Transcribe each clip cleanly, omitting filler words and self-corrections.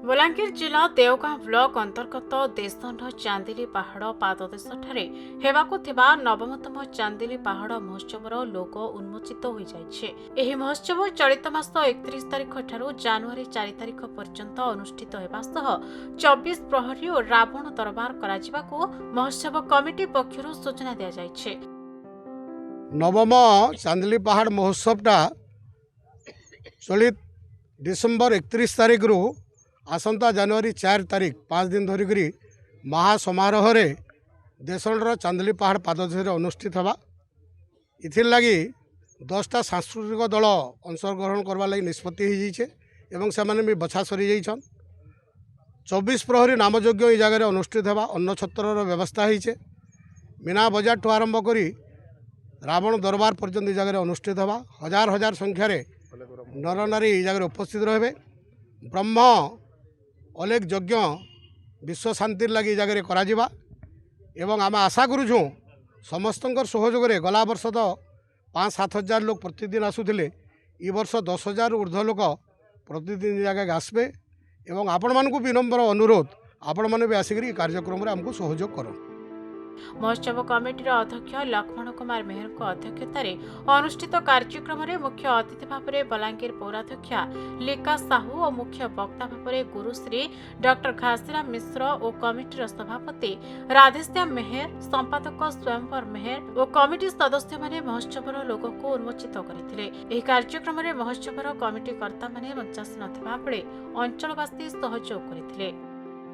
बलांगीर जिला देवगां ब्लॉक अंतर्गत देशन चांदिली पहाड़ पाददेशଠାରେ ହେବାକୁ ଥିବା ନବମତମ ଚାନ୍ଦିଲି ପାହାଡ଼ ମହୋତ୍ସବର ଲୋଗୋ ଉନ୍ମୋଚିତ ହୋଇଯାଇଛି। ଏହି ମହୋତ୍ସବ ଚଳିତ ମାସ 31 ତାରିଖ ଠାରୁ ଜାନୁଆରୀ 4 ତାରିଖ ପର୍ଯ୍ୟନ୍ତ ଅନୁଷ୍ଠିତ ହେବା ସହ 24 ପ୍ରହରୀ ଓ ରାବଣ ଦରବାର କରାଯିବାକୁ ମହୋତ୍ସବ କମିଟି ପକ୍ଷରୁ ସୂଚନା ଦିଆଯାଇଛି। नवम चांदिली पहाड़ महोत्सवटा चलित डिसेम्बर 31 तारिख रु आसंता जनवरी 4 तारिख 5 दिन धरिक महासमारोह देशर चांदिली पहाड़ पाददेश अनुष्ठित हवा। इथिर लगी 10टा सांस्कृतिक दल अंशग्रहण करवा लगी निष्पत्ति हो से भी बछा सरी जाइछन। 24 प्रहरी नामयज्ञ ये जगह अनुष्ठित हवा। अन्न छत्रर व्यवस्था होइछे। मीना बजार ठू आरंभ करी रावण दरबार पर्यंत ये जगह अनुष्ठित हवा। हजार हजार संख्यार नर नारी ये जगह उपस्थित रहे। ब्रह्म अलेख यज्ञ विश्व शांति लगी जगह करा एवं आम आशा करूँ समस्त सहयोग में गला वर्ष तो 5-7 हजार लोग प्रतिदिन आसुले ये वर्ष 10,000 ऊर्ध्व लोक प्रतिदिन जगह आसबे एवं आपण मानकु विनम्र अनुरोध आपण माने भी आसिक कार्यक्रम आमको सहयोग करो। महोत्सव कमिटीर अध्यक्ष लक्ष्मण कुमार मेहर अध्यक्षतार अनुष्ठित कार्यक्रम में मुख्य अतिथि भाव में बलांगीर पौराध्यक्षा लिका साहू और मुख्य वक्ता भाव में गुरुश्री डॉक्टर घासीराम मिश्र और कमिटीर सभापति राधेश्याम मेहर, संपादक स्वयंवर मेहर और कमिटी सदस्य माने महोत्सवर लोगो को उन्मोचित करथिले। कार्यक्रम में महोत्सवर कमिटी कर्ता माने मंचासी नथिबा बेले अंचलवासी सहयोग करथिले।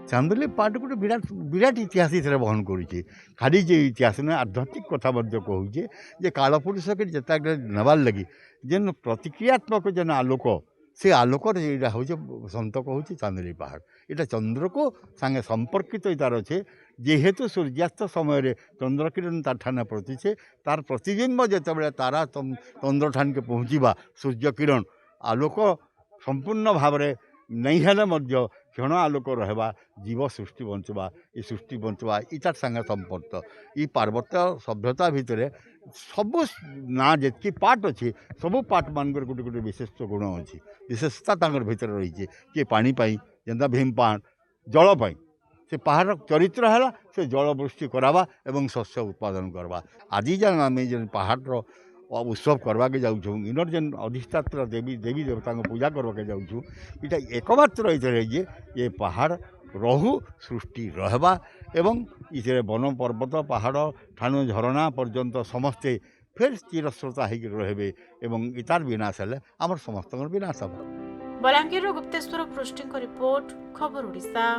चांदिली पहाड़ गोटे विराट विराट इतिहास इतने बहन करुचे। खाली जे इतिहास न आध्यात्मिक कथा कहूचे जे कालपुरुष के जिते नबार लगी जेन प्रतिक्रियात्मक जेन आलोक से आलोक हूँ सत कहूँ चांदिली पहाड़ यहाँ चंद्र को सांगे संपर्कित तार अच्छे जेहेतु सूर्यास्त समय चंद्रकिरण तार ठाने प्रतिचे तार प्रतिबिंब जिते तारा चंद्र ठान के पहुँचवा सूर्य किरण आलोक संपूर्ण भाव नहीं हेल्ले क्षण आलोक रहा जीव सृष्टि बंचवा ये सृष्टि बंचवा इतार संगे संपर्क ये पार्वत्य सभ्यता भितर सब ना जी पार्ट अच्छे सब पार्ट मान गोटे गोटे विशेष गुण अच्छी विशेषता भीतर रही है किए पानी जेनता भीमपाण जलपाई से पहाड़ चरित्र है से जलवृष्टि करवा एवं शस्य उत्पादन करवा। आज जान आम जेन पहाड़ उत्सव करवा के जाऊँ इनर जेन अधिष्ठात्र देवी देवी देवता पूजा करवा के जाऊँ इटा एकमात्र ये ये पहाड़ रहु सृष्टि रहबा एवं इसे वन पर्वत पहाड़ ठाणु झरणा पर्यंत समस्ते फिर चिरस्रोता हो रहे एवं इतार विनाश हेले आमर समस्त विनाश हम। बलांगीर गुप्तेश्वर पृष्टि रिपोर्ट खबर ओडिशा।